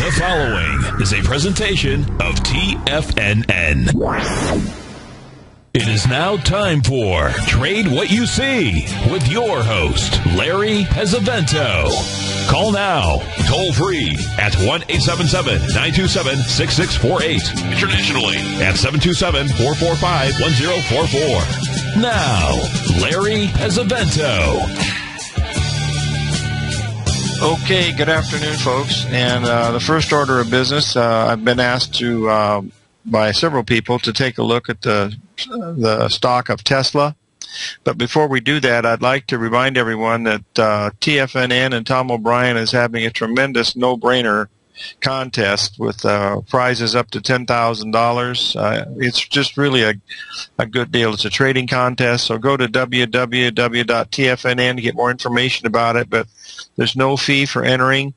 The following is a presentation of TFNN. It is now time for Trade What You See with your host, Larry Pesavento. Call now, toll free at 1-877-927-6648. Internationally at 727-445-1044. Now, Larry Pesavento. Okay, good afternoon, folks. And the first order of business, I've been asked to by several people to take a look at the stock of Tesla. But before we do that, I'd like to remind everyone that TFNN and Tom O'Brien is having a tremendous no-brainer contest with prizes up to $10,000. It's just really a good deal. It's a trading contest, so go to www.tfnn to get more information about it. But there's no fee for entering,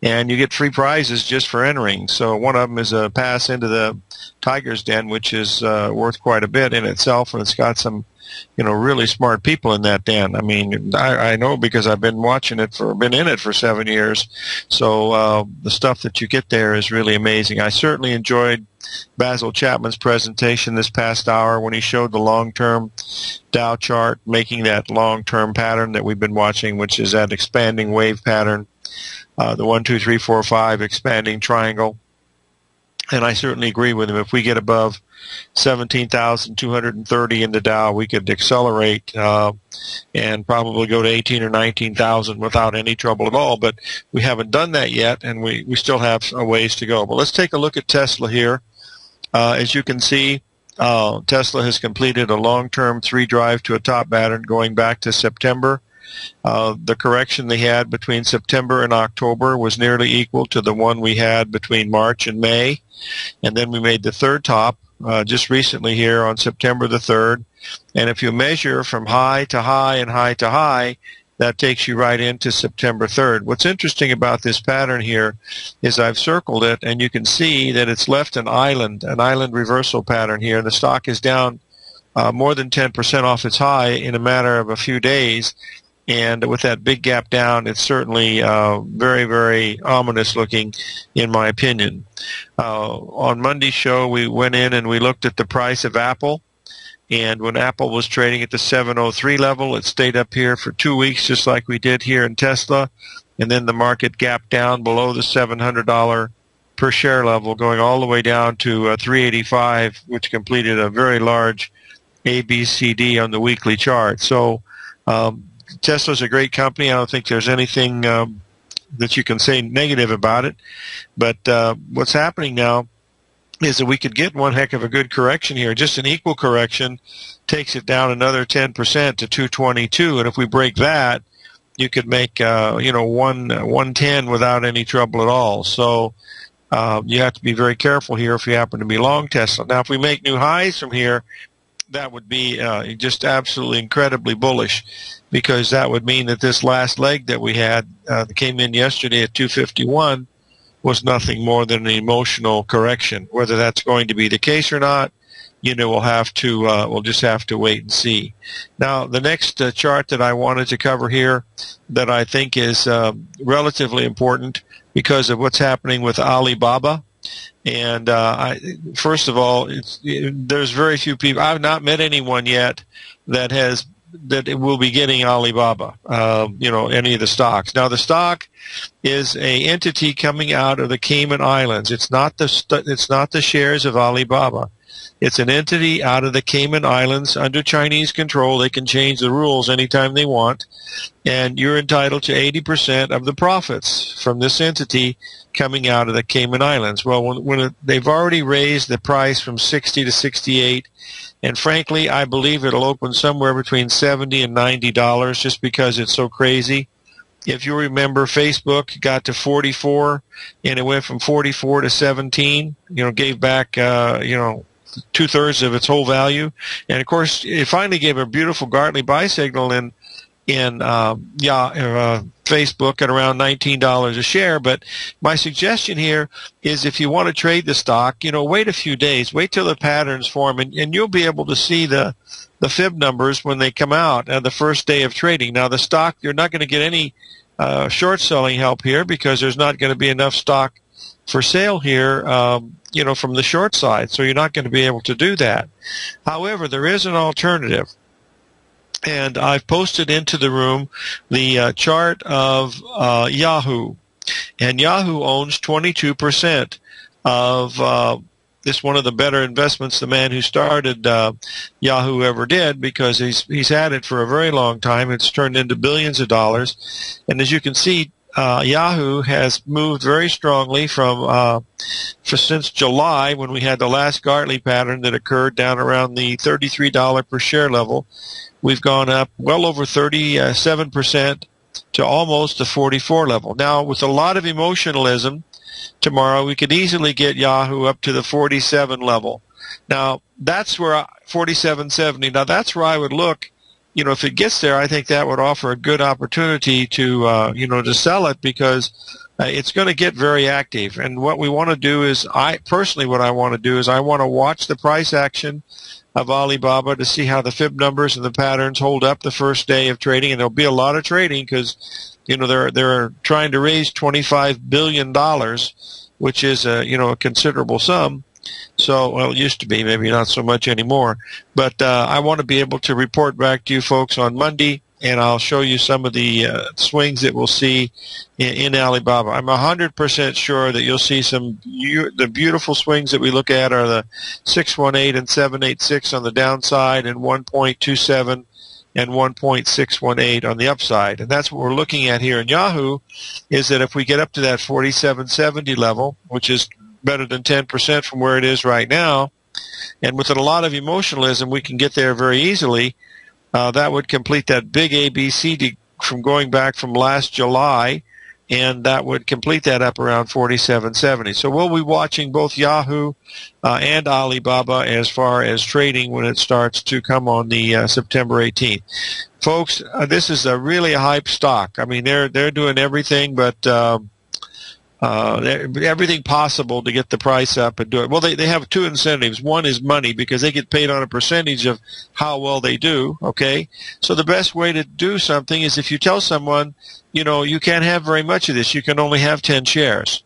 and you get free prizes just for entering. So one of them is a pass into the Tiger's Den, which is worth quite a bit in itself, and it's got some, really smart people in that den. I mean, I know because I've been been in it for 7 years. So the stuff that you get there is really amazing. I certainly enjoyed Basil Chapman's presentation this past hour when he showed the long-term Dow chart, making that long-term pattern that we've been watching, which is that expanding wave pattern, the 1, 2, 3, 4, 5 expanding triangle. And I certainly agree with him. If we get above 17,230 in the Dow, we could accelerate and probably go to 18 or 19,000 without any trouble at all. But we haven't done that yet, and we still have a ways to go. But let's take a look at Tesla here. As you can see, Tesla has completed a long-term 3-drive to a top pattern going back to September. The correction they had between September and October was nearly equal to the one we had between March and May. And then we made the third top just recently here on September the 3rd. And if you measure from high to high and high to high, that takes you right into September 3rd. What's interesting about this pattern here is I've circled it, and you can see that it's left an island reversal pattern here. The stock is down more than 10% off its high in a matter of a few days. And with that big gap down, it's certainly very, very ominous looking, in my opinion. On Monday's show, we went in and we looked at the price of Apple. And when Apple was trading at the 703 level, it stayed up here for 2 weeks, just like we did here in Tesla. And then the market gapped down below the $700 per share level, going all the way down to 385, which completed a very large ABCD on the weekly chart. So Tesla's a great company. I don't think there's anything that you can say negative about it. But what's happening now is that we could get one heck of a good correction here. Just an equal correction takes it down another 10% to 222. And if we break that, you could make 110 without any trouble at all. So you have to be very careful here if you happen to be long Tesla. Now, if we make new highs from here, that would be just absolutely incredibly bullish, because that would mean that this last leg that we had that came in yesterday at 251 was nothing more than an emotional correction. Whether that's going to be the case or not, we'll just have to wait and see. Now, the next chart that I wanted to cover here that I think is relatively important because of what's happening with Alibaba. And first of all, there's very few people. I've not met anyone yet that will be getting Alibaba, any of the stocks. Now, the stock is a entity coming out of the Cayman Islands. It's not the shares of Alibaba. It's an entity out of the Cayman Islands under Chinese control. They can change the rules anytime they want, and you're entitled to 80% of the profits from this entity coming out of the Cayman Islands. Well, they've already raised the price from 60 to 68, and frankly, I believe it'll open somewhere between $70 and $90 just because it's so crazy. If you remember, Facebook got to 44, and it went from 44 to 17. Gave back, two-thirds of its whole value, and of course, it finally gave a beautiful Gartley buy signal in Facebook at around $19 a share. But my suggestion here is, if you want to trade the stock, wait a few days, wait till the patterns form, and you'll be able to see the fib numbers when they come out the first day of trading. Now, the stock, you're not going to get any short selling help here because there's not going to be enough stock for sale here, from the short side. So you're not going to be able to do that. However, there is an alternative. And I've posted into the room the chart of Yahoo. And Yahoo owns 22% of this, one of the better investments the man who started Yahoo ever did, because he's had it for a very long time. It's turned into billions of dollars. And as you can see, Yahoo has moved very strongly since July, when we had the last Gartley pattern that occurred down around the $33 per share level. We've gone up well over 37% to almost the 44 level. Now, with a lot of emotionalism, tomorrow we could easily get Yahoo up to the 47 level. Now, that's where 47.70. Now, that's where I would look. If it gets there, I think that would offer a good opportunity to sell it, because it's going to get very active. And what we want to do is, I want to watch the price action of Alibaba to see how the fib numbers and the patterns hold up the first day of trading. And there'll be a lot of trading, because they're trying to raise $25 billion, which is a considerable sum. So, well, it used to be, maybe not so much anymore. But I want to be able to report back to you folks on Monday, and I'll show you some of the swings that we'll see in Alibaba. I'm 100% sure that you'll see the beautiful swings that we look at are the 618 and 786 on the downside, and 1.27 and 1.618 on the upside. And that's what we're looking at here in Yahoo, is that if we get up to that 47.70 level, which is better than 10% from where it is right now, and with a lot of emotionalism, we can get there very easily. That would complete that big ABC from going back from last July, and that would complete that up around 47.70. So we'll be watching both Yahoo and Alibaba as far as trading when it starts to come on the September 18th. Folks, this is a really hype stock. I mean, they're doing everything but everything possible to get the price up and do it. Well, they have two incentives. One is money, because they get paid on a percentage of how well they do, okay? So the best way to do something is if you tell someone, you can't have very much of this. You can only have 10 shares.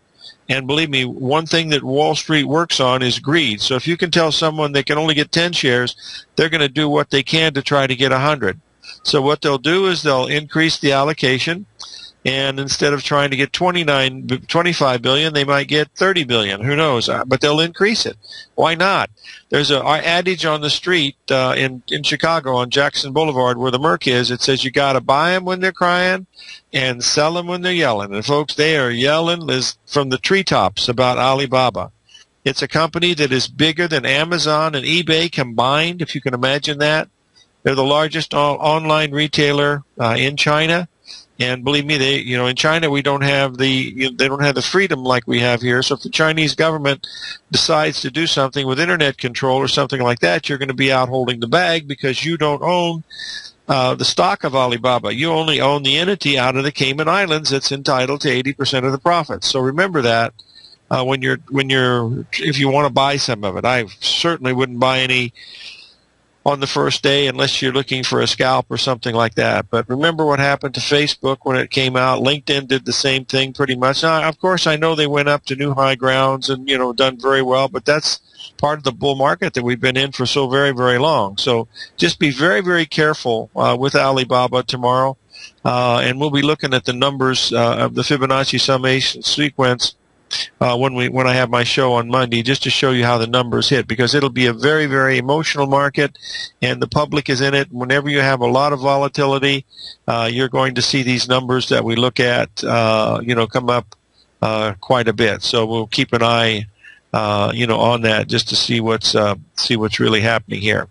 And believe me, one thing that Wall Street works on is greed. So if you can tell someone they can only get 10 shares, they're going to do what they can to try to get 100. So what they'll do is they'll increase the allocation. And instead of trying to get 25 billion, they might get 30 billion. Who knows? But they'll increase it. Why not? There's an adage on the street in Chicago on Jackson Boulevard where the Merc is. It says you got to buy them when they're crying and sell them when they're yelling. And folks, they are yelling from the treetops about Alibaba. It's a company that is bigger than Amazon and eBay combined, if you can imagine that. They're the largest online retailer in China. And believe me, in China they don't have the freedom like we have here. So if the Chinese government decides to do something with internet control or something like that, you're going to be out holding the bag, because you don't own the stock of Alibaba. You only own the entity out of the Cayman Islands that's entitled to 80% of the profits. So remember that if you want to buy some of it. I certainly wouldn't buy any on the first day unless you're looking for a scalp or something like that. But remember what happened to Facebook when it came out. LinkedIn did the same thing pretty much. Now, of course, I know they went up to new high grounds and, done very well, but that's part of the bull market that we've been in for so very, very long. So just be very, very careful with Alibaba tomorrow. And we'll be looking at the numbers of the Fibonacci summation sequence when I have my show on Monday, just to show you how the numbers hit, because it'll be a very, very emotional market, and the public is in it. Whenever you have a lot of volatility, you're going to see these numbers that we look at, come up quite a bit. So we'll keep an eye, on that, just to see what's really happening here.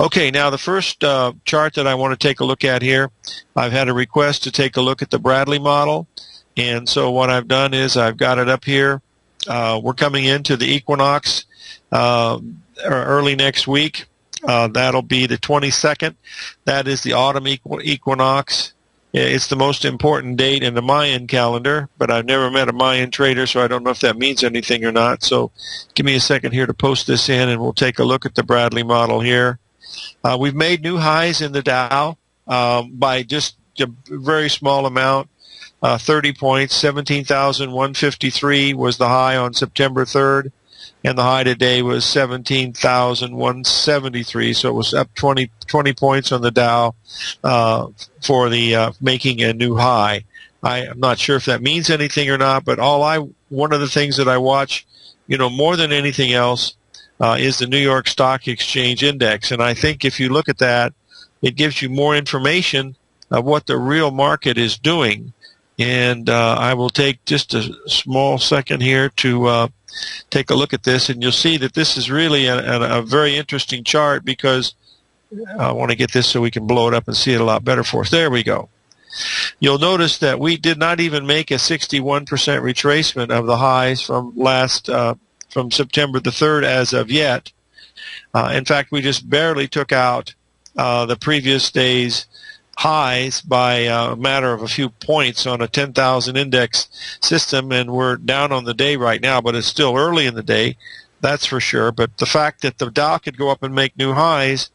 Okay, now the first chart that I want to take a look at here, I've had a request to take a look at the Bradley model. And so what I've done is I've got it up here. We're coming into the equinox early next week. That'll be the 22nd. That is the autumn equinox. It's the most important date in the Mayan calendar, but I've never met a Mayan trader, so I don't know if that means anything or not. So give me a second here to post this in, and we'll take a look at the Bradley model here. We've made new highs in the Dow by just a very small amount. 30 points. 17,153 was the high on September 3rd, and the high today was 17,173. So it was up 20 points on the Dow for the making a new high. I'm not sure if that means anything or not, but one of the things that I watch, more than anything else, is the New York Stock Exchange Index. And I think if you look at that, it gives you more information of what the real market is doing. And I will take just a small second here to take a look at this, and you'll see that this is really a very interesting chart, because I want to get this so we can blow it up and see it a lot better for us. There we go. You'll notice that we did not even make a 61% retracement of the highs from from September the 3rd as of yet. In fact, we just barely took out the previous day's highs by a matter of a few points on a 10,000 index system, and we're down on the day right now, but it's still early in the day, that's for sure. But the fact that the Dow could go up and make new highs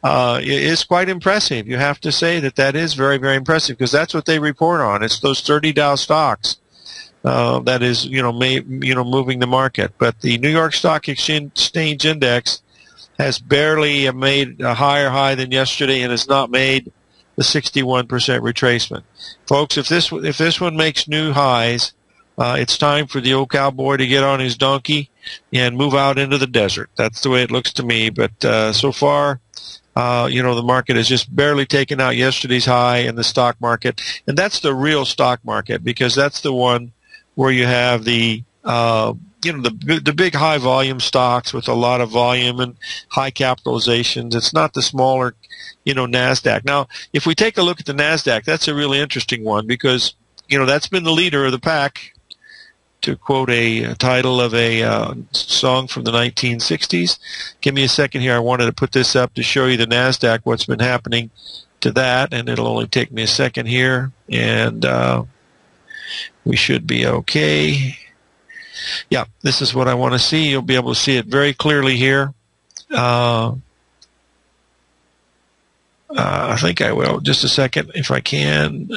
is quite impressive. You have to say that is very, very impressive, because that's what they report on. It's those 30 Dow stocks that is, moving the market. But the New York Stock Exchange Index has barely made a higher high than yesterday, and has not made the 61% retracement. Folks, if this one makes new highs, it's time for the old cowboy to get on his donkey and move out into the desert. That's the way it looks to me. But so far, the market has just barely taken out yesterday's high in the stock market, and that's the real stock market, because that's the one where you have the big high volume stocks with a lot of volume and high capitalizations. It's not the smaller, NASDAQ. Now, if we take a look at the NASDAQ, that's a really interesting one, because that's been the leader of the pack, to quote a title of a song from the 1960s. Give me a second here. I wanted to put this up to show you the NASDAQ, what's been happening to that, and it'll only take me a second here, and we should be okay. Yeah, this is what I want to see. You'll be able to see it very clearly here. I think I will. Just a second, if I can.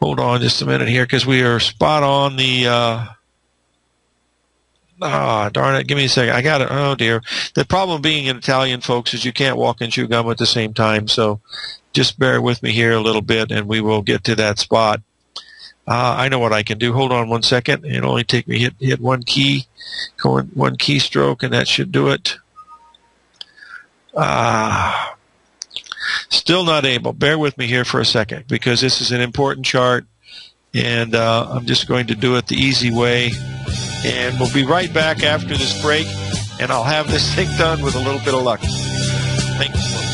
Hold on just a minute here, because we are spot on the darn it, give me a second. I got it. Oh, dear. The problem being in Italian, folks, is you can't walk and chew gum at the same time, so just bear with me here a little bit, and we will get to that spot. I know what I can do. Hold on one second. It'll only take me hit one key, one keystroke, and that should do it. Still not able. Bear with me here for a second, because this is an important chart, and I'm just going to do it the easy way. And we'll be right back after this break, and I'll have this thing done with a little bit of luck. Thank you, folks.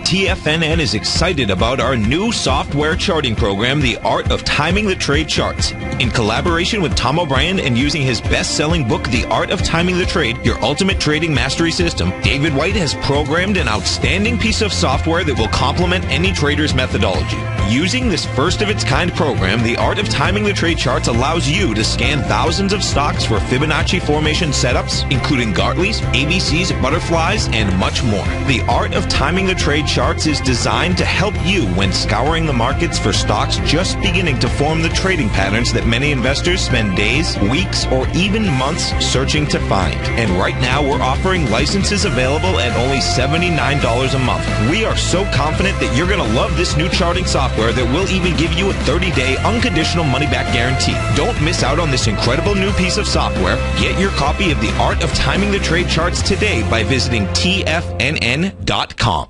TFNN is excited about our new software charting program, The Art of Timing the Trade Charts. In collaboration with Tom O'Brien and using his best-selling book, The Art of Timing the Trade, Your Ultimate Trading Mastery System, David White has programmed an outstanding piece of software that will complement any trader's methodology. Using this first-of-its-kind program, The Art of Timing the Trade Charts allows you to scan thousands of stocks for Fibonacci formation setups, including Gartley's, ABC's, butterflies, and much more. The Art of Timing the Trade Charts is designed to help you when scouring the markets for stocks just beginning to form the trading patterns that many investors spend days, weeks, or even months searching to find. And right now, we're offering licenses available at only $79 a month. We are so confident that you're going to love this new charting software that will even give you a 30-day unconditional money-back guarantee. Don't miss out on this incredible new piece of software. Get your copy of The Art of Timing the Trade Charts today by visiting TFNN.com.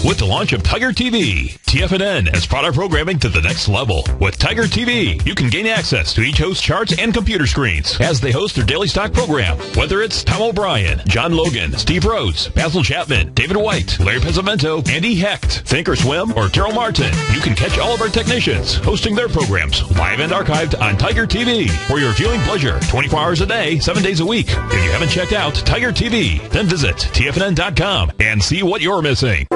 with the launch of Tiger TV. TFNN has brought our programming to the next level. With Tiger TV, you can gain access to each host's charts and computer screens as they host their daily stock program. Whether it's Tom O'Brien, John Logan, Steve Rhodes, Basil Chapman, David White, Larry Pesavento, Andy Hecht, Thinkorswim, or Terrell Martin, you can catch all of our technicians hosting their programs live and archived on Tiger TV for your viewing pleasure 24 hours a day, 7 days a week. If you haven't checked out Tiger TV, then visit TFNN.com and see what you're missing.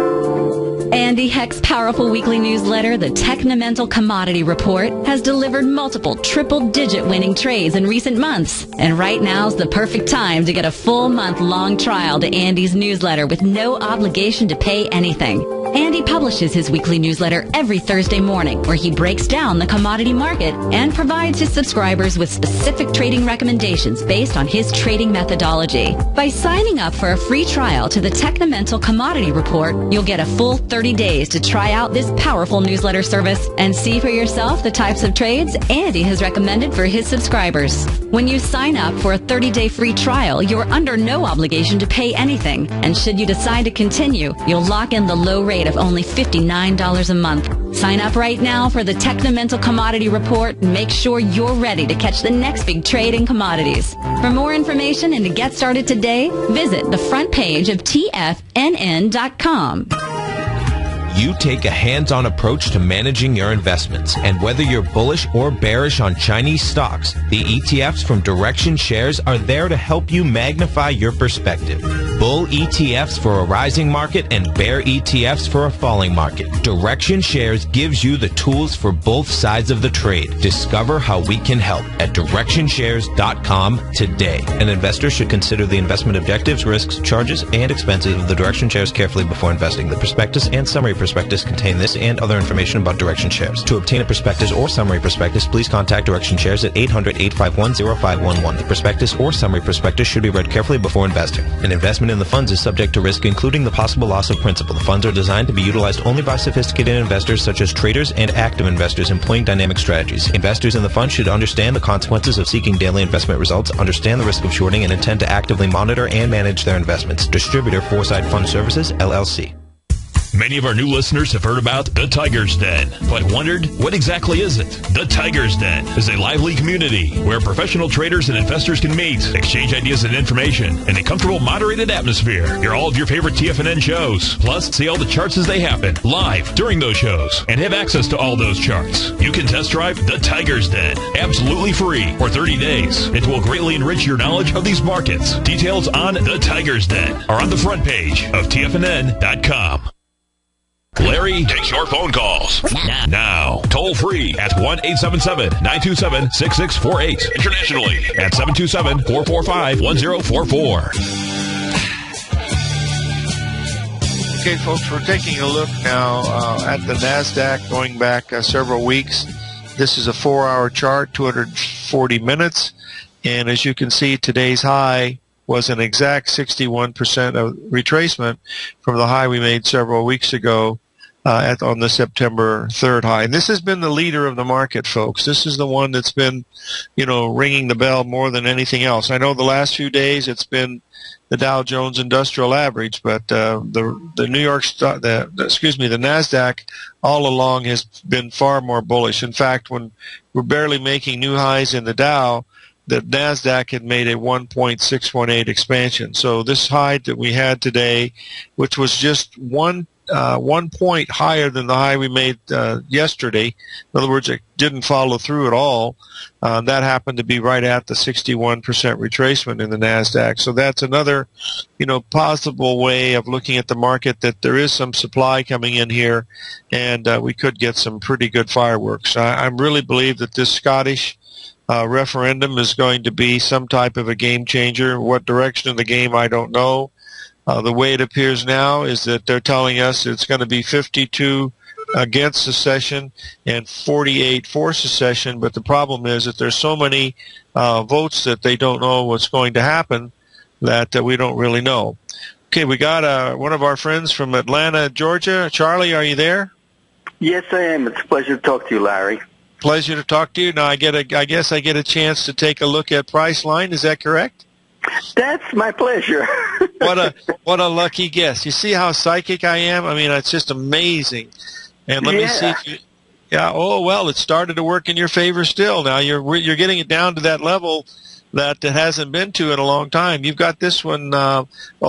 Andy Hecht's powerful weekly newsletter, the Technomental Commodity Report, has delivered multiple triple-digit winning trades in recent months. And right now's the perfect time to get a full month-long trial to Andy's newsletter with no obligation to pay anything. Andy publishes his weekly newsletter every Thursday morning, where he breaks down the commodity market and provides his subscribers with specific trading recommendations based on his trading methodology. By signing up for a free trial to the Technomental Commodity Report, you'll get a full 30 days to try out this powerful newsletter service and see for yourself the types of trades Andy has recommended for his subscribers. When you sign up for a 30-day free trial, you're under no obligation to pay anything. And should you decide to continue, you'll lock in the low rate of only $59 a month. Sign up right now for the Technomental Commodity Report and make sure you're ready to catch the next big trade in commodities. For more information and to get started today, visit the front page of TFNN.com. You take a hands-on approach to managing your investments, and whether you're bullish or bearish on Chinese stocks, the ETFs from Direction Shares are there to help you magnify your perspective. Bull ETFs for a rising market and bear ETFs for a falling market. Direction Shares gives you the tools for both sides of the trade. Discover how we can help at DirectionShares.com today. An investor should consider the investment objectives, risks, charges, and expenses of the Direction Shares carefully before investing. The prospectus and summary prospectus contain this and other information about Direction Shares. To obtain a prospectus or summary prospectus, please contact Direction Shares at 800-851-0511. The prospectus or summary prospectus should be read carefully before investing. An investment in the funds is subject to risk, including the possible loss of principal. The funds are designed to be utilized only by sophisticated investors such as traders and active investors employing dynamic strategies. Investors in the fund should understand the consequences of seeking daily investment results, understand the risk of shorting, and intend to actively monitor and manage their investments. Distributor Foresight Fund Services, LLC. Many of our new listeners have heard about the Tiger's Den, but wondered, what exactly is it? The Tiger's Den is a lively community where professional traders and investors can meet, exchange ideas and information in a comfortable, moderated atmosphere. Hear all of your favorite TFNN shows, plus see all the charts as they happen, live during those shows, and have access to all those charts. You can test drive the Tiger's Den, absolutely free, for 30 days. It will greatly enrich your knowledge of these markets. Details on the Tiger's Den are on the front page of TFNN.com. Larry takes your phone calls now. Toll free at 1-877-927-6648. Internationally at 727-445-1044. Okay, folks, we're taking a look now at the NASDAQ going back several weeks. This is a 4-hour chart, 240 minutes. And as you can see, today's high was an exact 61% of retracement from the high we made several weeks ago on the September 3rd high. And this has been the leader of the market, folks. This is the one that's been, ringing the bell more than anything else. I know the last few days it's been the Dow Jones Industrial Average, but the NASDAQ all along has been far more bullish. In fact, when we're barely making new highs in the Dow, the NASDAQ had made a 1.618 expansion. So this high that we had today, which was just 1 point higher than the high we made yesterday. In other words, it didn't follow through at all. That happened to be right at the 61% retracement in the NASDAQ. So that's another, possible way of looking at the market, that there is some supply coming in here, and we could get some pretty good fireworks. I really believe that this Scottish referendum is going to be some type of a game changer. What direction of the game, I don't know. The way it appears now is that they're telling us it's going to be 52 against secession and 48 for secession, but the problem is that there's so many votes that they don't know what's going to happen that we don't really know. Okay, we got one of our friends from Atlanta, Georgia. Charlie, are you there? Yes, I am. It's a pleasure to talk to you, Larry. Pleasure to talk to you. Now, I guess I get a chance to take a look at Priceline. Is that correct? That's my pleasure. What a lucky guess. You see how psychic I am? I mean, it's just amazing. And let me see if you. Yeah. Oh well, it started to work in your favor still. Now you're getting it down to that level that it hasn't been to in a long time. You've got this one.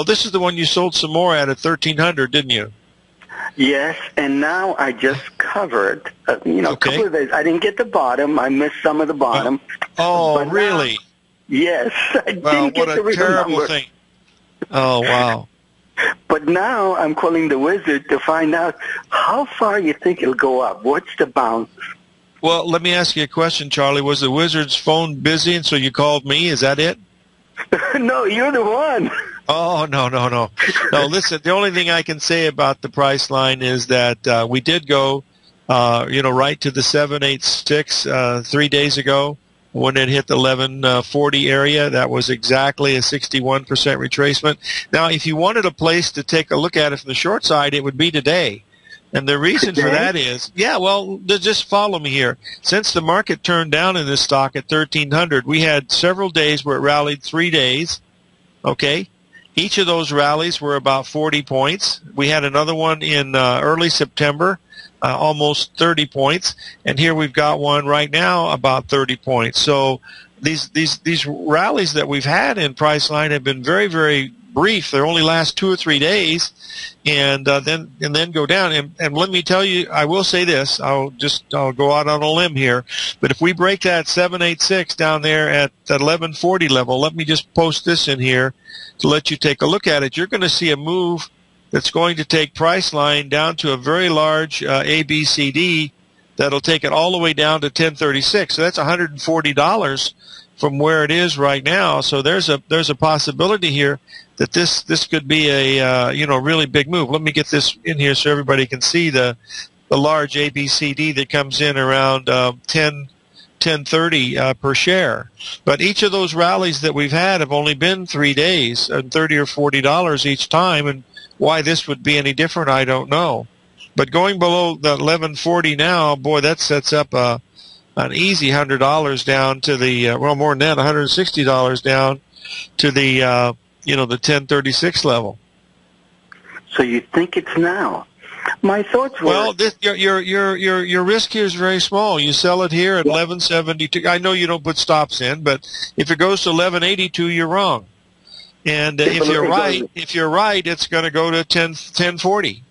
This is the one you sold some more at 1,300, didn't you? Yes, and now I just covered. A couple of days. I didn't get the bottom. I missed some of the bottom. Oh, really? Now, yes, I didn't get the real terrible number. Thing. Oh, wow. But now I'm calling the wizard to find out how far you think it'll go up. What's the bounce? Well, let me ask you a question, Charlie. Was the wizard's phone busy, and so you called me? Is that it? No, you're the one. Oh, no. No, listen, the only thing I can say about the price line is that we did go, right to the 786 3 days ago. When it hit the 1140 area, that was exactly a 61% retracement. Now, if you wanted a place to take a look at it from the short side, it would be today. And the reason for that is, just follow me here. Since the market turned down in this stock at 1,300, we had several days where it rallied 3 days, okay? Each of those rallies were about 40 points. We had another one in early September, almost 30 points, and here we've got one right now about 30 points. So these rallies that we've had in Priceline have been very, very brief. They only last 2 or 3 days, and then go down. And let me tell you, I will say this. I'll go out on a limb here, but if we break that 786 down there at that 1140 level, let me just post this in here to let you take a look at it. You're going to see a move that's going to take Priceline down to a very large ABCD that'll take it all the way down to 1036. So that's $140 from where it is right now. So there's a possibility here that this could be a really big move. Let me get this in here so everybody can see the large ABCD that comes in around 1030 per share. But each of those rallies that we've had have only been 3 days and $30 or $40 each time, and why this would be any different, I don't know. But going below the 1140 now, boy, that sets up an easy $100 down to the more than that, $160 down to the the 1036 level. So you think it's now? My thoughts were your risk here is very small. You sell it here at 1172. I know you don't put stops in, but if it goes to 1182, you're wrong. And if you're right, it's going to go to 1040.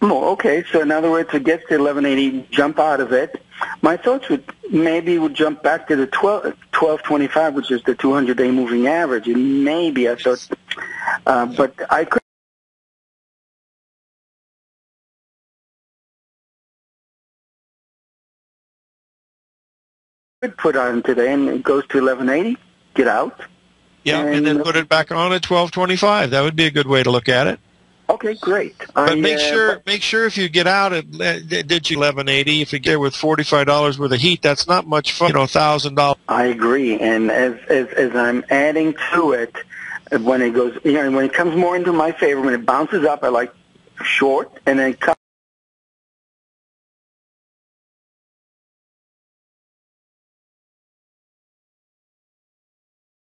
Oh, okay. So in other words, it gets to 1180, jump out of it. My thoughts would jump back to the 1225, which is the 200-day moving average. And maybe I thought, but I could. Put on today, and it goes to 1180. Get out. Yeah, and then put it back on at 1225. That would be a good way to look at it. Okay, great. But make sure if you get out at 1180, if you get with $45 worth of heat, that's not much fun. $1,000. I agree, and as I'm adding to it, when it goes, when it comes more into my favor, when it bounces up, I like short, and then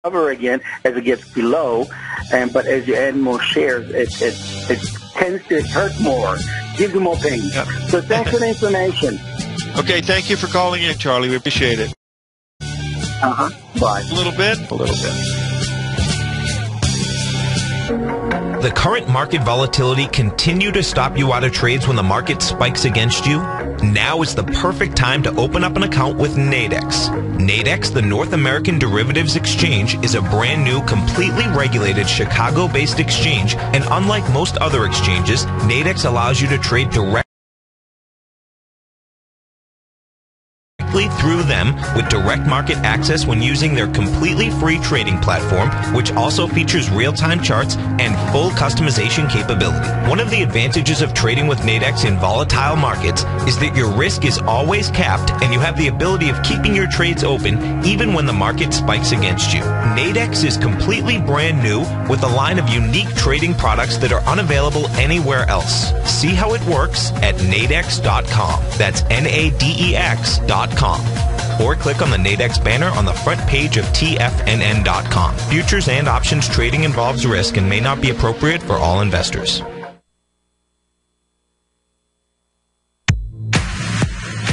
cover again as it gets below, but as you add more shares, it tends to hurt more, gives you more pain. Yep. So thanks for the information. Okay, thank you for calling in, Charlie. We appreciate it. Bye. A little bit. The current market volatility continue to stop you out of trades when the market spikes against you? Now is the perfect time to open up an account with Nadex. Nadex, the North American Derivatives Exchange, is a brand new, completely regulated Chicago-based exchange, and unlike most other exchanges, Nadex allows you to trade directly through them with direct market access when using their completely free trading platform, which also features real-time charts and full customization capability. One of the advantages of trading with Nadex in volatile markets is that your risk is always capped and you have the ability of keeping your trades open even when the market spikes against you. Nadex is completely brand new with a line of unique trading products that are unavailable anywhere else. See how it works at nadex.com. That's NADEX.com. or click on the Nadex banner on the front page of TFNN.com. Futures and options trading involves risk and may not be appropriate for all investors.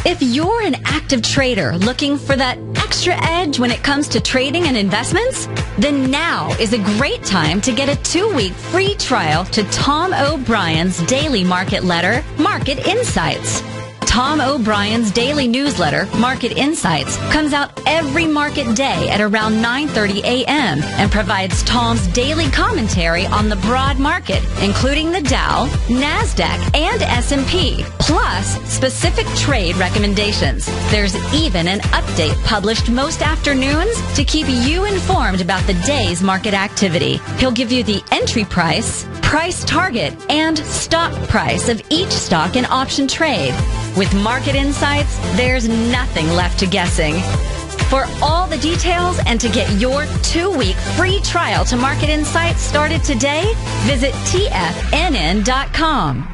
If you're an active trader looking for that extra edge when it comes to trading and investments, then now is a great time to get a 2-week free trial to Tom O'Brien's daily market letter, Market Insights. Tom O'Brien's daily newsletter, Market Insights, comes out every market day at around 9:30 a.m. and provides Tom's daily commentary on the broad market, including the Dow, NASDAQ, and S&P, plus specific trade recommendations. There's even an update published most afternoons to keep you informed about the day's market activity. He'll give you the entry price, price target, and stop price of each stock in option trade. With Market Insights, there's nothing left to guessing. For all the details and to get your 2-week free trial to Market Insights started today, visit TFNN.com.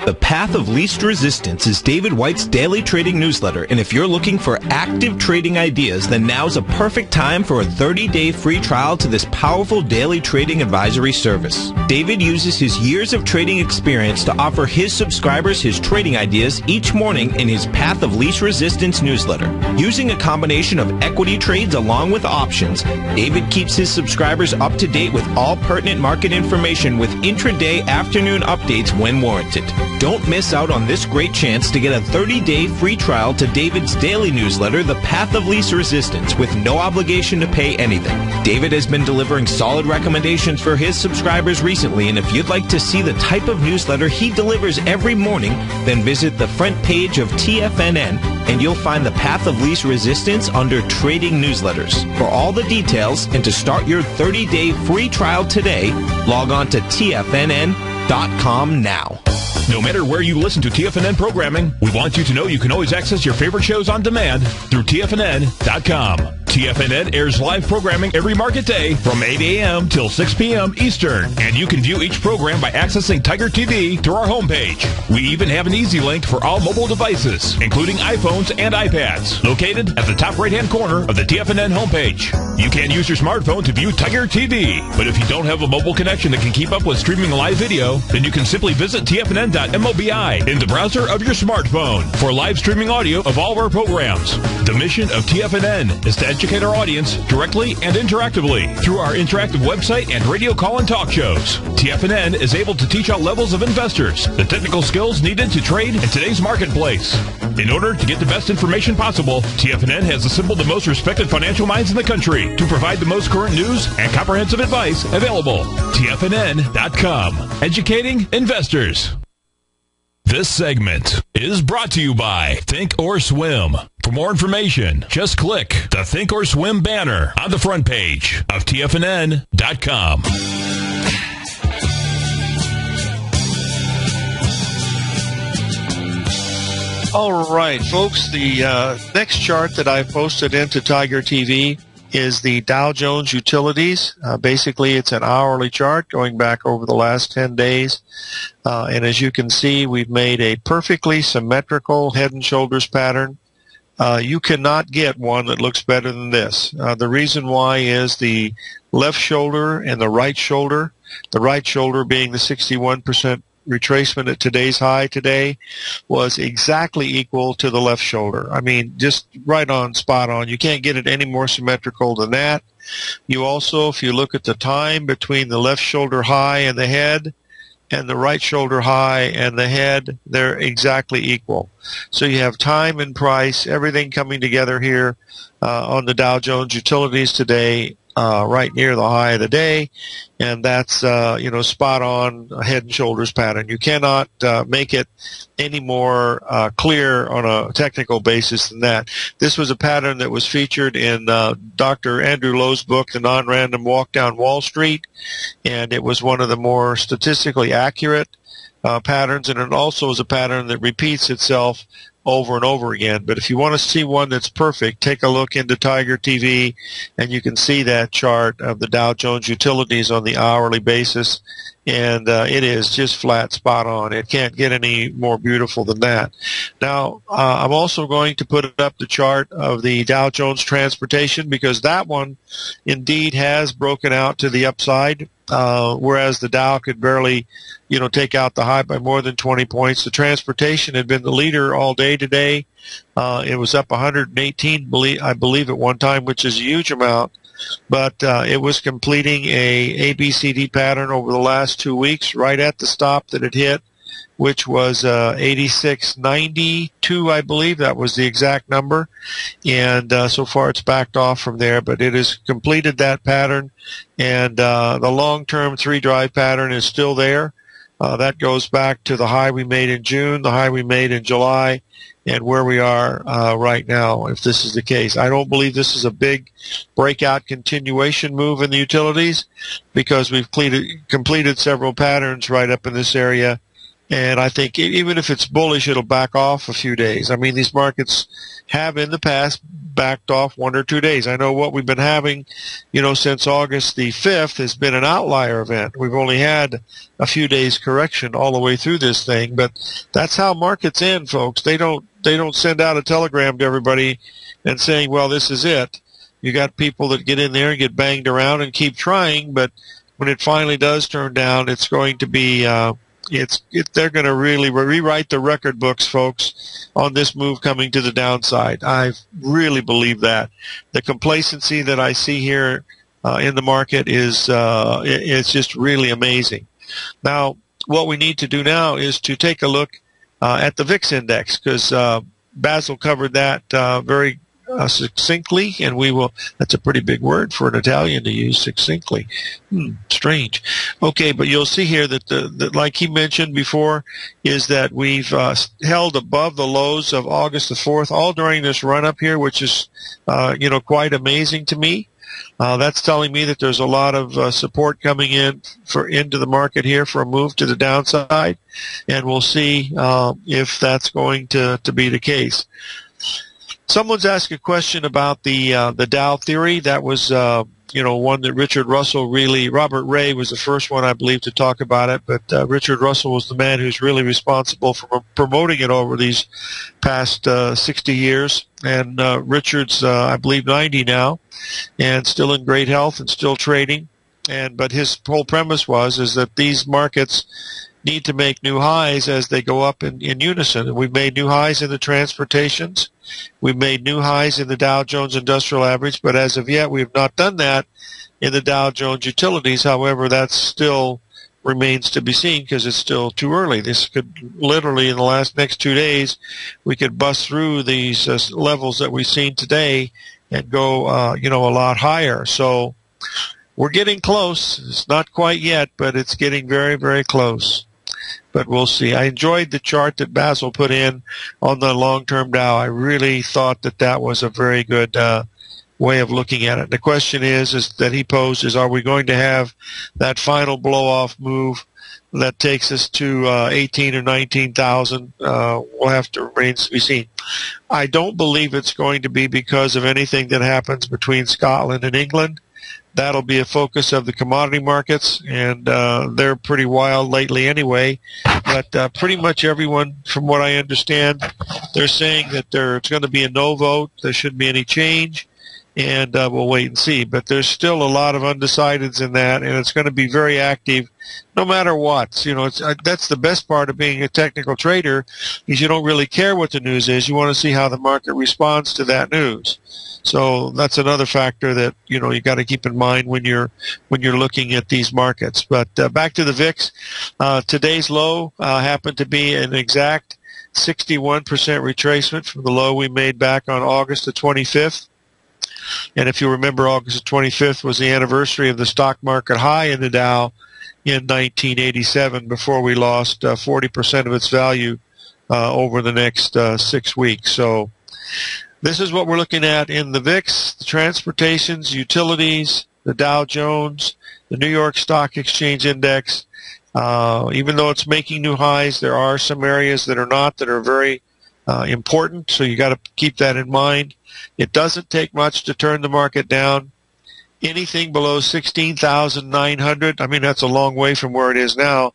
The Path of Least Resistance is David White's daily trading newsletter, and if you're looking for active trading ideas, then now's a perfect time for a 30-day free trial to this powerful daily trading advisory service. David uses his years of trading experience to offer his subscribers his trading ideas each morning in his Path of Least Resistance newsletter. Using a combination of equity trades along with options, David keeps his subscribers up to date with all pertinent market information with intraday afternoon updates when warranted. Don't miss out on this great chance to get a 30-day free trial to David's daily newsletter, The Path of Least Resistance, with no obligation to pay anything. David has been delivering solid recommendations for his subscribers recently, and if you'd like to see the type of newsletter he delivers every morning, then visit the front page of TFNN, and you'll find The Path of Least Resistance under Trading Newsletters. For all the details and to start your 30-day free trial today, log on to TFNN.com now. No matter where you listen to TFNN programming, we want you to know you can always access your favorite shows on demand through TFNN.com. TFNN airs live programming every market day from 8 a.m. till 6 p.m. Eastern, and you can view each program by accessing Tiger TV through our homepage. We even have an easy link for all mobile devices, including iPhones and iPads, located at the top right-hand corner of the TFNN homepage. You can use your smartphone to view Tiger TV, but if you don't have a mobile connection that can keep up with streaming live video, then you can simply visit TFNN.mobi in the browser of your smartphone for live streaming audio of all of our programs. The mission of TFNN is to educate our audience directly and interactively through our interactive website and radio call and talk shows. TFNN is able to teach all levels of investors the technical skills needed to trade in today's marketplace. In order to get the best information possible, TFNN has assembled the most respected financial minds in the country to provide the most current news and comprehensive advice available. TFNN.com. Educating investors. This segment is brought to you by Think or Swim. For more information, just click the Think or Swim banner on the front page of TFNN.com. All right, folks, the next chart that I posted into Tiger TV is the Dow Jones Utilities. Basically, it's an hourly chart going back over the last 10 days. And as you can see, we've made a perfectly symmetrical head and shoulders pattern. You cannot get one that looks better than this. The reason why is the left shoulder and the right shoulder being the 61% retracement at today's high today, was exactly equal to the left shoulder. I mean, just right on, spot on. You can't get it any more symmetrical than that. You also, if you look at the time between the left shoulder high and the head and the right shoulder high and the head, they're exactly equal. So you have time and price, everything coming together here on the Dow Jones Utilities today, right near the high of the day, and that's spot on head and shoulders pattern. You cannot make it any more clear on a technical basis than that. This was a pattern that was featured in Dr. Andrew Lowe's book, The Non-Random Walk Down Wall Street, and it was one of the more statistically accurate patterns, and it also is a pattern that repeats itself over and over again. But if you want to see one that's perfect, take a look into Tiger TV, and you can see that chart of the Dow Jones Utilities on the hourly basis. And it is just flat, spot on. It can't get any more beautiful than that. Now, I'm also going to put up the chart of the Dow Jones Transportation, because that one indeed has broken out to the upside, whereas the Dow could barely, take out the high by more than 20 points. The transportation had been the leader all day today. It was up 118, I believe, at one time, which is a huge amount. But it was completing a ABCD pattern over the last 2 weeks, right at the stop that it hit, which was 86.92, I believe. That was the exact number. And so far it's backed off from there, but it has completed that pattern. And the long-term three-drive pattern is still there. That goes back to the high we made in June, the high we made in July, and where we are right now, if this is the case. I don't believe this is a big breakout continuation move in the utilities, because we've completed several patterns right up in this area, and I think even if it's bullish, it'll back off a few days. I mean, these markets have in the past backed off 1 or 2 days. I know what we've been having, since August the 5th has been an outlier event. We've only had a few days correction all the way through this thing, but that's how markets end, folks. They don't send out a telegram to everybody and saying, well, this is it. You got people that get in there and get banged around and keep trying, but when it finally does turn down, it's going to be they're going to really rewrite the record books, folks, on this move coming to the downside. I really believe that. The complacency that I see here in the market is it's just really amazing. Now, what we need to do now is to take a look at the VIX index, because Basil covered that very succinctly, and we will. That's a pretty big word for an Italian to use, succinctly. Strange. Okay, but you'll see here that like he mentioned before, is that we've held above the lows of August the 4th all during this run up here, which is quite amazing to me. That's telling me that there's a lot of support coming into the market here for a move to the downside, and we'll see if that's going to be the case. Someone's asked a question about the Dow theory. That was one that Robert Ray was the first one, I believe, to talk about it, but Richard Russell was the man who's really responsible for promoting it over these past 60 years. And Richard's, I believe, 90 now, and still in great health and still trading. But his whole premise is that these markets need to make new highs as they go up in unison. And we've made new highs in the transportations. We've made new highs in the Dow Jones Industrial Average, but as of yet we have not done that in the Dow Jones Utilities. However, that still remains to be seen, because it's still too early. This could literally, in the next 2 days, we could bust through these levels that we've seen today and go, a lot higher. So we're getting close. It's not quite yet, but it's getting very, very close. But we'll see. I enjoyed the chart that Basil put in on the long-term Dow. I really thought that was a very good way of looking at it. The question is that he posed is, are we going to have that final blow-off move that takes us to 18 or 19,000? We'll have to remain to be seen. I don't believe it's going to be because of anything that happens between Scotland and England. That'll be a focus of the commodity markets, and they're pretty wild lately anyway. But pretty much everyone, from what I understand, they're saying that it's going to be a no vote. There shouldn't be any change, and we'll wait and see. But there's still a lot of undecideds in that, and it's going to be very active no matter what. That's the best part of being a technical trader, is you don't really care what the news is. You want to see how the market responds to that news. So that's another factor that you got to keep in mind when you're looking at these markets. But back to the VIX, today's low happened to be an exact 61% retracement from the low we made back on August the 25th. And if you remember, August the 25th was the anniversary of the stock market high in the Dow in 1987, before we lost 40% of its value over the next 6 weeks. So this is what we're looking at in the VIX, the transportations, utilities, the Dow Jones, the New York Stock Exchange Index. Even though it's making new highs, there are some areas that are not, that are very important, so you got to keep that in mind. It doesn't take much to turn the market down. Anything below 16,900, I mean, that's a long way from where it is now,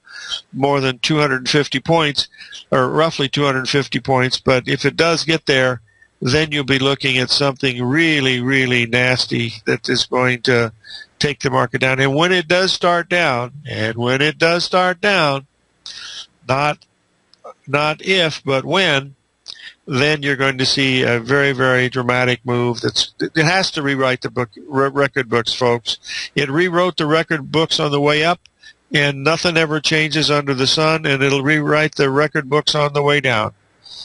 more than 250 points, or roughly 250 points. But if it does get there, then you'll be looking at something really, really nasty that is going to take the market down. And when it does start down, not if, but when, then you're going to see a very, very dramatic move. It has to rewrite the record books, folks. It rewrote the record books on the way up, and nothing ever changes under the sun, and it'll rewrite the record books on the way down.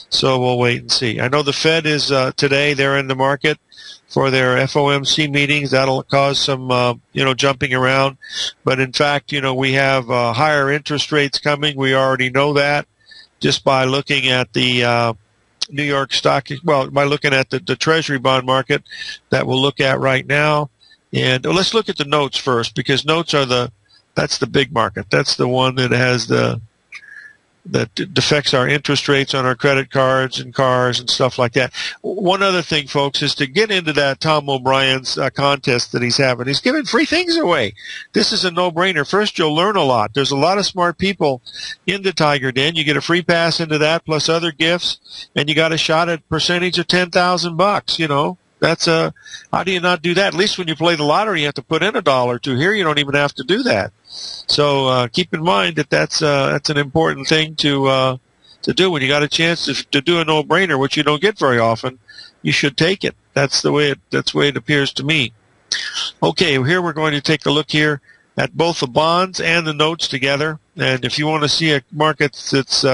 So we'll wait and see. I know the Fed is today. They're in the market for their FOMC meetings. That'll cause some jumping around. But in fact, we have higher interest rates coming. We already know that just by looking at the New York stock, by looking at the Treasury bond market that we'll look at right now. And let's look at the notes first, because notes are that's the big market. That's the one that has that affects our interest rates on our credit cards and cars and stuff like that. One other thing, folks, is to get into that Tom O'Brien's contest that he's having. He's giving free things away. This is a no-brainer. First, you'll learn a lot. There's a lot of smart people in the Tiger Den. You get a free pass into that plus other gifts, and you got a shot at percentage of $10,000. That's how do you not do that? At least when you play the lottery, you have to put in $1 or $2. Here, you don't even have to do that. So keep in mind that that's an important thing to do when you got a chance to do a no-brainer, which you don't get very often. You should take it. That's the way it appears to me. Okay, here we're going to take a look here at both the bonds and the notes together. And if you want to see a market that's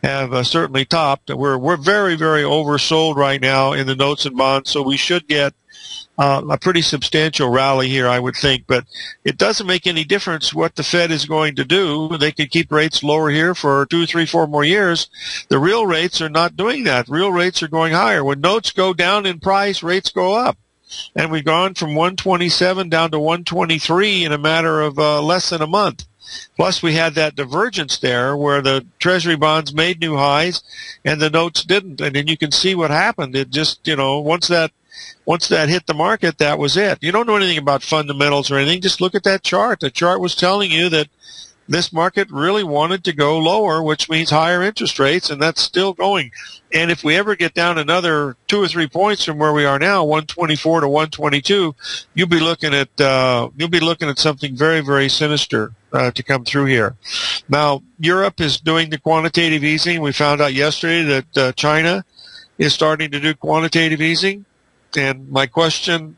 have certainly topped, we're very, very oversold right now in the notes and bonds. So we should get a pretty substantial rally here, I would think. But it doesn't make any difference what the Fed is going to do. They could keep rates lower here for 2, 3, 4 more years. The real rates are not doing that. Real rates are going higher. When notes go down in price, rates go up. And we've gone from 127 down to 123 in a matter of less than a month. Plus, we had that divergence there where the Treasury bonds made new highs and the notes didn't. And then you can see what happened. It just, once that hit the market, that was it. You don't know anything about fundamentals or anything. Just look at that chart. The chart was telling you that this market really wanted to go lower, which means higher interest rates, and that's still going. And if we ever get down another 2 or 3 points from where we are now, 124 to 122, you'll be looking at something very, very sinister to come through here. Now, Europe is doing the quantitative easing. We found out yesterday that China is starting to do quantitative easing. And my question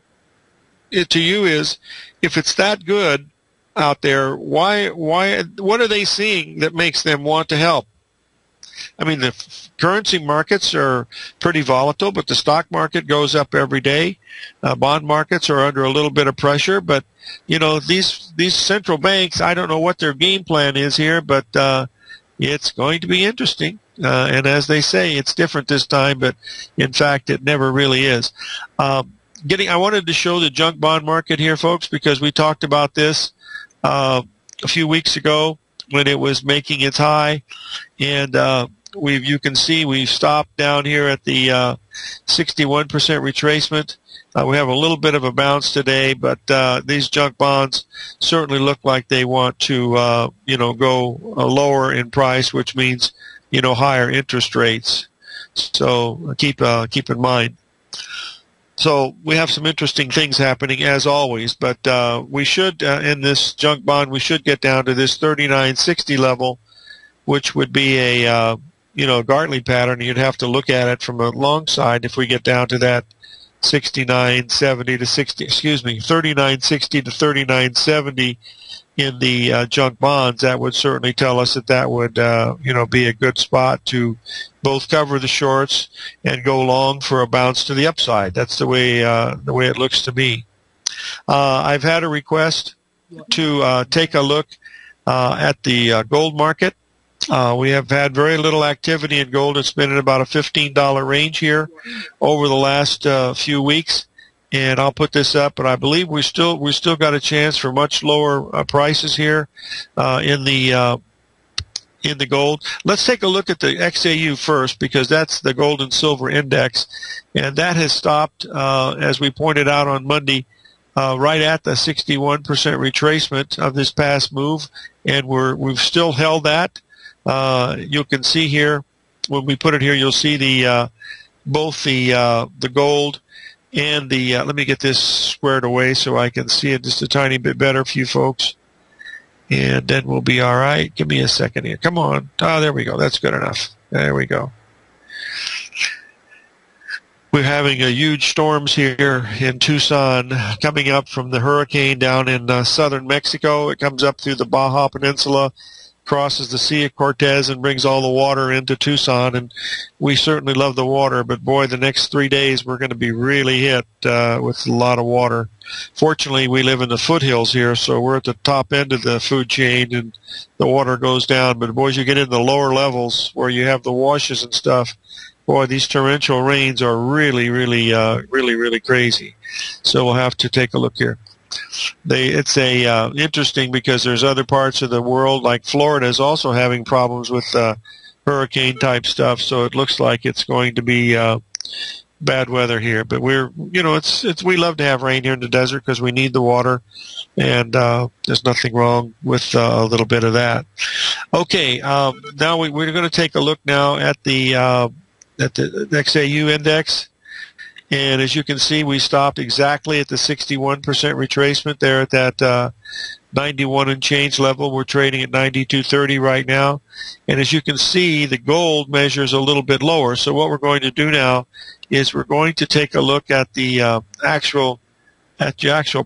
to you is, if it's that good out there, what are they seeing that makes them want to help? I mean, the currency markets are pretty volatile, but the stock market goes up every day. Bond markets are under a little bit of pressure, but these central banks, I don't know what their game plan is here, but it's going to be interesting. And as they say, it's different this time, but in fact, it never really is. I wanted to show the junk bond market here, folks, because we talked about this a few weeks ago when it was making its high, and you can see we've stopped down here at the 61% retracement. We have a little bit of a bounce today, but these junk bonds certainly look like they want to go lower in price, which means higher interest rates. So keep in mind. So we have some interesting things happening as always, but we should in this junk bond we should get down to this 39.60 level, which would be a Gartley pattern. You'd have to look at it from a long side if we get down to that 39.60 to 39.70 in the junk bonds. That would certainly tell us that would be a good spot to both cover the shorts and go long for a bounce to the upside. That's the way it looks to me. I've had a request to take a look at the gold market. We have had very little activity in gold. It's been in about a $15 range here over the last few weeks. And I'll put this up, but I believe we still got a chance for much lower prices here in the in the gold. Let's take a look at the XAU first, because that's the gold and silver index, and that has stopped, as we pointed out on Monday, right at the 61% retracement of this past move, and we've still held that. You can see here, when we put it here, you'll see the both the gold and the, let me get this squared away so I can see it just a tiny bit better for you folks, and then we'll be all right. Give me a second here. Come on. Oh, there we go. That's good enough. There we go. We're having a huge storms here in Tucson coming up from the hurricane down in southern Mexico. It comes up through the Baja Peninsula, crosses the Sea of Cortez, and brings all the water into Tucson. And we certainly love the water, but boy, the next 3 days we're going to be really hit with a lot of water. Fortunately, we live in the foothills here, so we're at the top end of the food chain, and the water goes down. But boys, you get in the lower levels where you have the washes and stuff, boy, these torrential rains are really, really crazy. So we'll have to take a look here. It's interesting because there's other parts of the world, like Florida, is also having problems with hurricane type stuff. So it looks like it's going to be bad weather here. But we love to have rain here in the desert because we need the water, and there's nothing wrong with a little bit of that. Okay, now we're going to take a look now at the XAU index, and as you can see, we stopped exactly at the 61% retracement there at that 91 and change level. We're trading at 92.30 right now, and as you can see, the gold measures a little bit lower. So what we're going to do now is we're going to take a look at the actual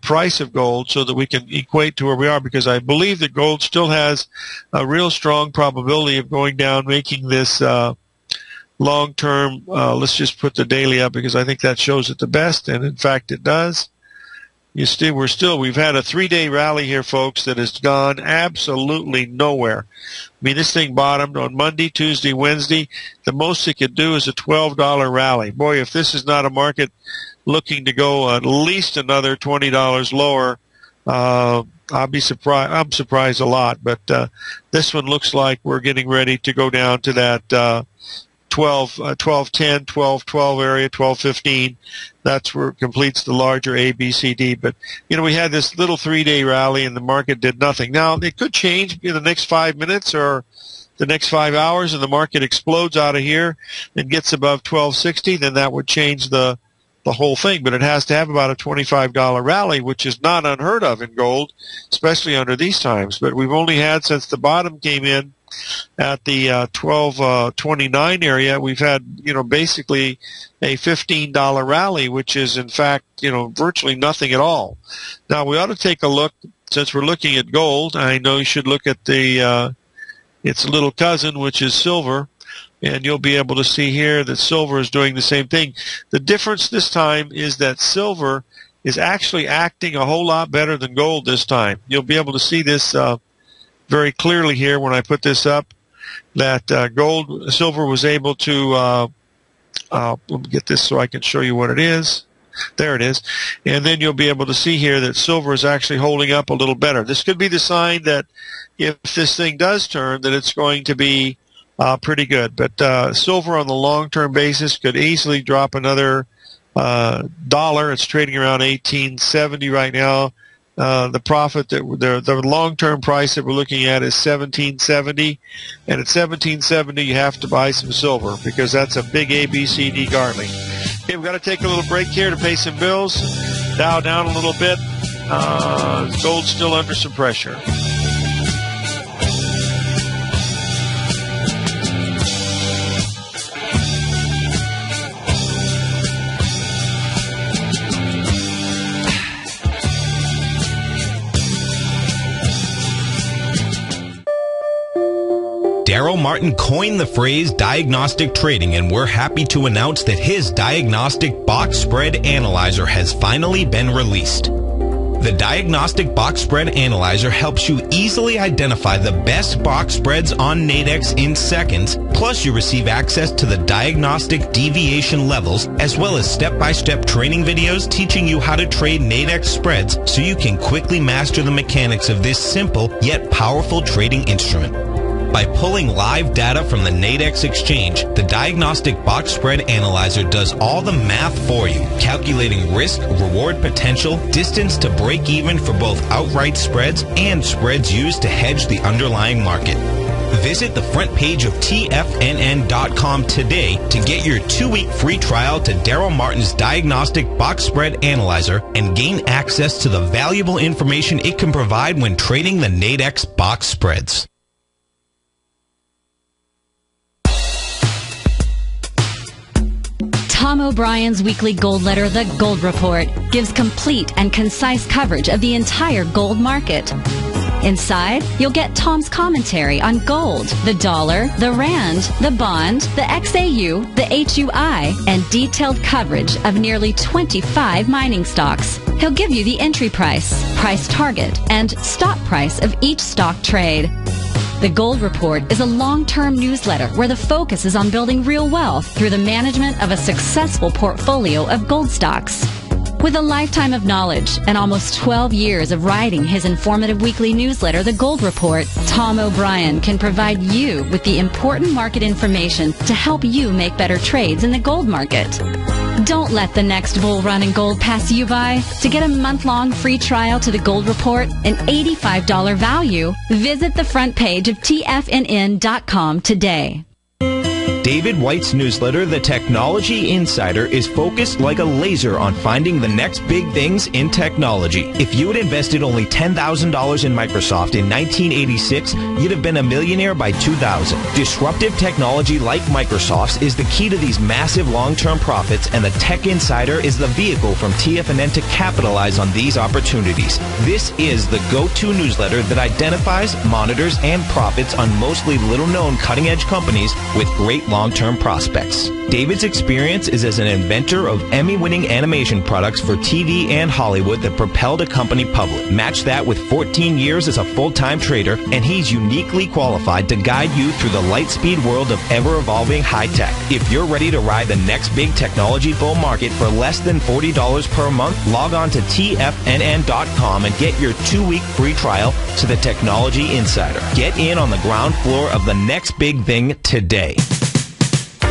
price of gold so that we can equate to where we are, because I believe that gold still has a real strong probability of going down, making this long-term, let's just put the daily up because I think that shows it the best, and in fact it does. We've had a 3-day rally here, folks, that has gone absolutely nowhere. I mean, this thing bottomed on Monday, Tuesday, Wednesday. The most it could do is a $12 rally. Boy, if this is not a market looking to go at least another $20 lower, I'll be surprised. I'm surprised a lot, but this one looks like we're getting ready to go down to that 12.10, 12.12 area, 12.15. That's where it completes the larger ABCD. But, we had this little 3-day rally and the market did nothing. Now, it could change in the next 5 minutes or the next 5 hours, and the market explodes out of here and gets above 12.60, then that would change the whole thing. But it has to have about a $25 rally, which is not unheard of in gold, especially under these times. But we've only had, since the bottom came in at the 12.29 area, we've had basically a $15 rally, which is in fact virtually nothing at all. Now we ought to take a look, since we're looking at gold. I know you should look at the its little cousin, which is silver, and you'll be able to see here that silver is doing the same thing. The difference this time is that silver is actually acting a whole lot better than gold this time. You'll be able to see this very clearly here when I put this up, that silver was able to, let me get this so I can show you what it is. There it is. And then you'll be able to see here that silver is actually holding up a little better. This could be the sign that if this thing does turn, that it's going to be pretty good. But silver on the long-term basis could easily drop another dollar. It's trading around 18.70 right now. The profit that the long-term price that we're looking at is 17.70, and at 17.70 you have to buy some silver because that's a big ABCD gardening. Okay, we've got to take a little break here to pay some bills. Dow down a little bit. Gold's still under some pressure. Daryl Martin coined the phrase diagnostic trading, and we're happy to announce that his diagnostic box spread analyzer has finally been released. The Diagnostic Box Spread Analyzer helps you easily identify the best box spreads on Nadex in seconds, plus you receive access to the diagnostic deviation levels, as well as step-by-step training videos teaching you how to trade Nadex spreads so you can quickly master the mechanics of this simple yet powerful trading instrument. By pulling live data from the Nadex exchange, the Diagnostic Box Spread Analyzer does all the math for you, calculating risk, reward potential, distance to break even for both outright spreads and spreads used to hedge the underlying market. Visit the front page of TFNN.com today to get your 2-week free trial to Daryl Martin's Diagnostic Box Spread Analyzer and gain access to the valuable information it can provide when trading the Nadex box spreads. Tom O'Brien's weekly gold letter, The Gold Report, gives complete and concise coverage of the entire gold market. Inside, you'll get Tom's commentary on gold, the dollar, the rand, the bond, the XAU, the HUI, and detailed coverage of nearly 25 mining stocks. He'll give you the entry price, price target, and stop price of each stock trade. The Gold Report is a long-term newsletter where the focus is on building real wealth through the management of a successful portfolio of gold stocks. With a lifetime of knowledge and almost 12 years of writing his informative weekly newsletter, The Gold Report, Tom O'Brien can provide you with the important market information to help you make better trades in the gold market. Don't let the next bull run in gold pass you by. To get a month-long free trial to The Gold Report, an $85 value, visit the front page of TFNN.com today. David White's newsletter, The Technology Insider, is focused like a laser on finding the next big things in technology. If you had invested only $10,000 in Microsoft in 1986, you'd have been a millionaire by 2000. Disruptive technology like Microsoft's is the key to these massive long-term profits, and the Tech Insider is the vehicle from TFNN to capitalize on these opportunities. This is the go-to newsletter that identifies, monitors, and profits on mostly little-known cutting-edge companies with great long-term prospects. David's experience is as an inventor of Emmy-winning animation products for TV and Hollywood that propelled a company public. Match that with 14 years as a full-time trader, and he's uniquely qualified to guide you through the light-speed world of ever-evolving high-tech. If you're ready to ride the next big technology bull market for less than $40 per month, log on to TFNN.com and get your 2-week free trial to the Technology Insider. Get in on the ground floor of the next big thing today.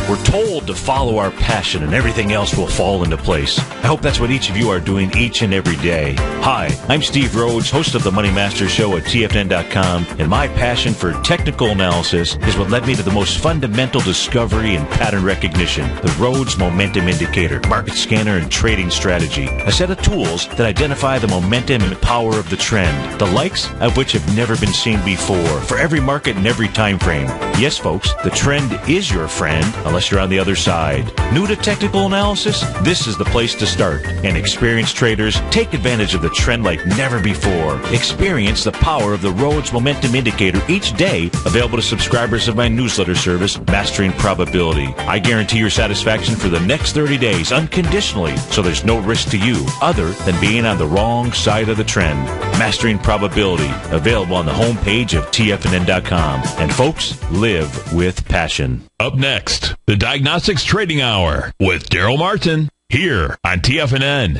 We're told to follow our passion and everything else will fall into place. I hope that's what each of you are doing each and every day. Hi, I'm Steve Rhodes, host of the Money Master Show at TFNN.com, and my passion for technical analysis is what led me to the most fundamental discovery in pattern recognition, the Rhodes Momentum Indicator, market scanner, and trading strategy, a set of tools that identify the momentum and power of the trend, the likes of which have never been seen before, for every market and every time frame. Yes, folks, the trend is your friend, unless you're on the other side. New to technical analysis? This is the place to start. And experienced traders, take advantage of the trend like never before. Experience the power of the Rhodes Momentum Indicator each day, available to subscribers of my newsletter service, Mastering Probability. I guarantee your satisfaction for the next 30 days, unconditionally, so there's no risk to you, other than being on the wrong side of the trend. Mastering Probability, available on the homepage of TFNN.com. And folks, live with passion. Up next, the Diagnostics Trading Hour with Daryl Martin here on TFNN.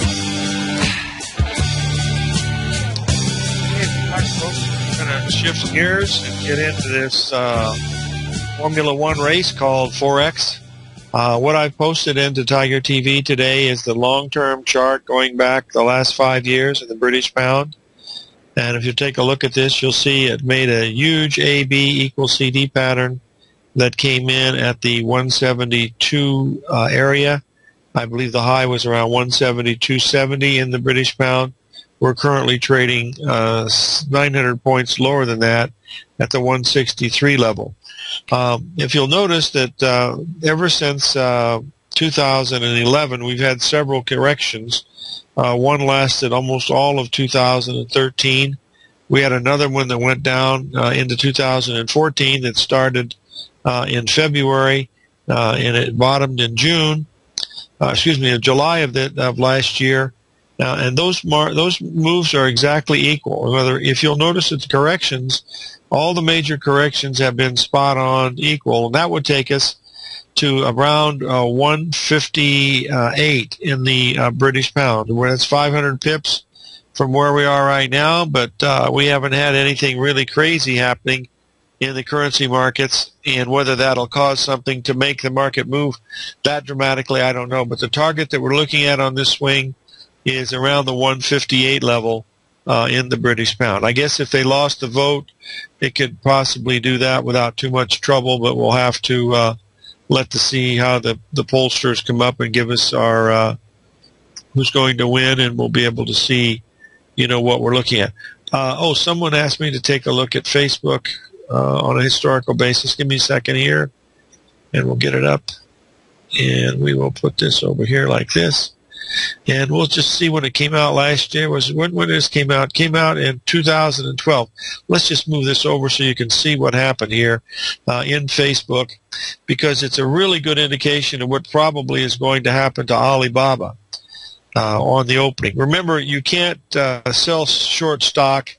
We're going to shift gears and get into this Formula One race called Forex. What I've posted into Tiger TV today is the long-term chart going back the last 5 years of the British pound. And if you take a look at this, you'll see it made a huge AB equals CD pattern that came in at the 172 area. I believe the high was around 172.70 in the British pound. We're currently trading 900 points lower than that at the 163 level. If you'll notice that ever since 2011, we've had several corrections. One lasted almost all of 2013. We had another one that went down into 2014 that started in February, and it bottomed in July of last year. And those moves are exactly equal. If you'll notice that the corrections, all the major corrections have been spot on equal, and that would take us to around 158 in the British pound, where that's 500 pips from where we are right now, but we haven't had anything really crazy happening in the currency markets, and whether that'll cause something to make the market move that dramatically, I don't know. But the target that we're looking at on this swing is around the 158 level in the British pound. I guess if they lost the vote, it could possibly do that without too much trouble, but we'll have to let to see how the pollsters come up and give us our who's going to win, and we'll be able to see, what we're looking at. Someone asked me to take a look at Facebook on a historical basis. Give me a second here, and we'll get it up. And we will put this over here like this. And we'll just see when it came out last year. When this came out? Came out in 2012. Let's just move this over so you can see what happened here in Facebook, because it's a really good indication of what probably is going to happen to Alibaba on the opening. Remember, you can't sell short stock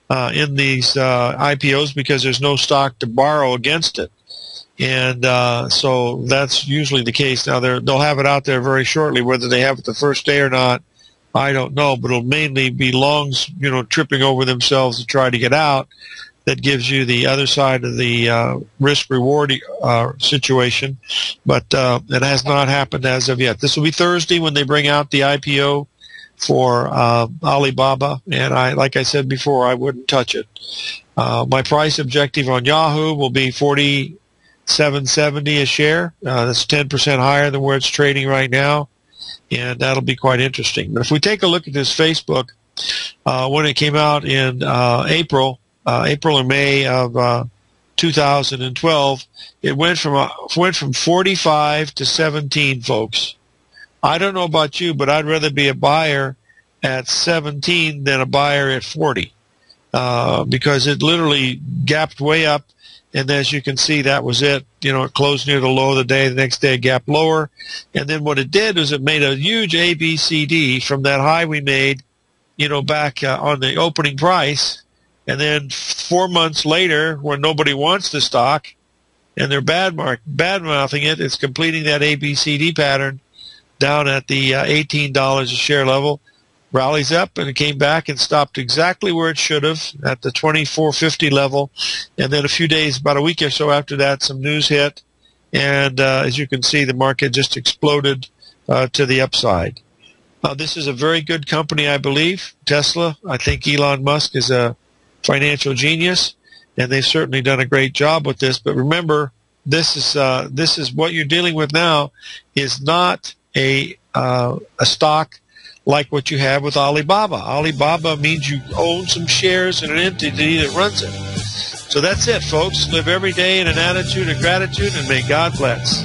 in these IPOs because there's no stock to borrow against it. And so that's usually the case. Now, they'll have it out there very shortly. Whether they have it the first day or not, I don't know. But it'll mainly be longs, tripping over themselves to try to get out. That gives you the other side of the risk-reward situation. But it has not happened as of yet. This will be Thursday when they bring out the IPO for Alibaba. And like I said before, I wouldn't touch it. My price objective on Yahoo will be $47.70 a share. That's 10% higher than where it's trading right now, and that'll be quite interesting. But if we take a look at this Facebook, when it came out in April or May of 2012, it went from 45 to 17, folks. I don't know about you, but I'd rather be a buyer at 17 than a buyer at 40, because it literally gapped way up. And as you can see, that was it. It closed near the low of the day. The next day, it gapped lower. And then what it did was it made a huge ABCD from that high we made, back on the opening price. And then 4 months later, when nobody wants the stock and they're bad-mouthing it, it's completing that ABCD pattern down at the $18 a share level. Rallies up, and it came back and stopped exactly where it should have, at the 24.50 level. And then a few days, about a week or so after that, some news hit, and as you can see, the market just exploded to the upside. This is a very good company, I believe, Tesla. I think Elon Musk is a financial genius, and they've certainly done a great job with this. But remember, this is what you're dealing with now is not a stock like what you have with Alibaba. Alibaba means you own some shares in an entity that runs it. So that's it, folks. Live every day in an attitude of gratitude, and may God bless.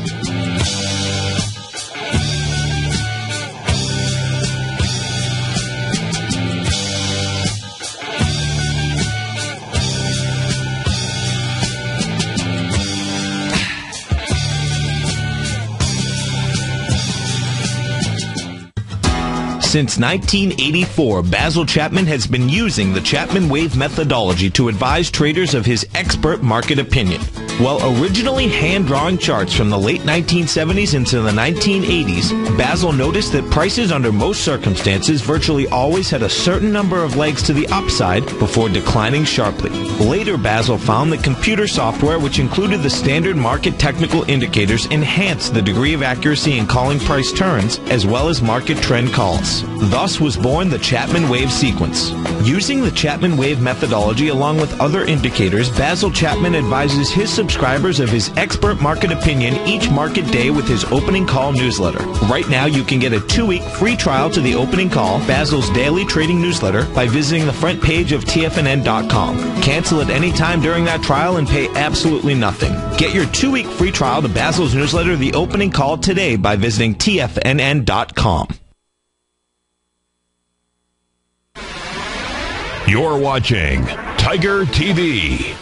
Since 1984, Basil Chapman has been using the Chapman Wave methodology to advise traders of his expert market opinion. While originally hand-drawing charts from the late 1970s into the 1980s, Basil noticed that prices under most circumstances virtually always had a certain number of legs to the upside before declining sharply. Later, Basil found that computer software, which included the standard market technical indicators, enhanced the degree of accuracy in calling price turns, as well as market trend calls. Thus was born the Chapman Wave sequence. Using the Chapman Wave methodology along with other indicators, Basil Chapman advises his subscribers of his expert market opinion each market day with his opening call newsletter. Right now, you can get a 2-week free trial to the opening call, Basil's daily trading newsletter, by visiting the front page of TFNN.com. Cancel at any time during that trial and pay absolutely nothing. Get your 2-week free trial to Basil's newsletter, The Opening Call, today by visiting TFNN.com. You're watching Tiger TV.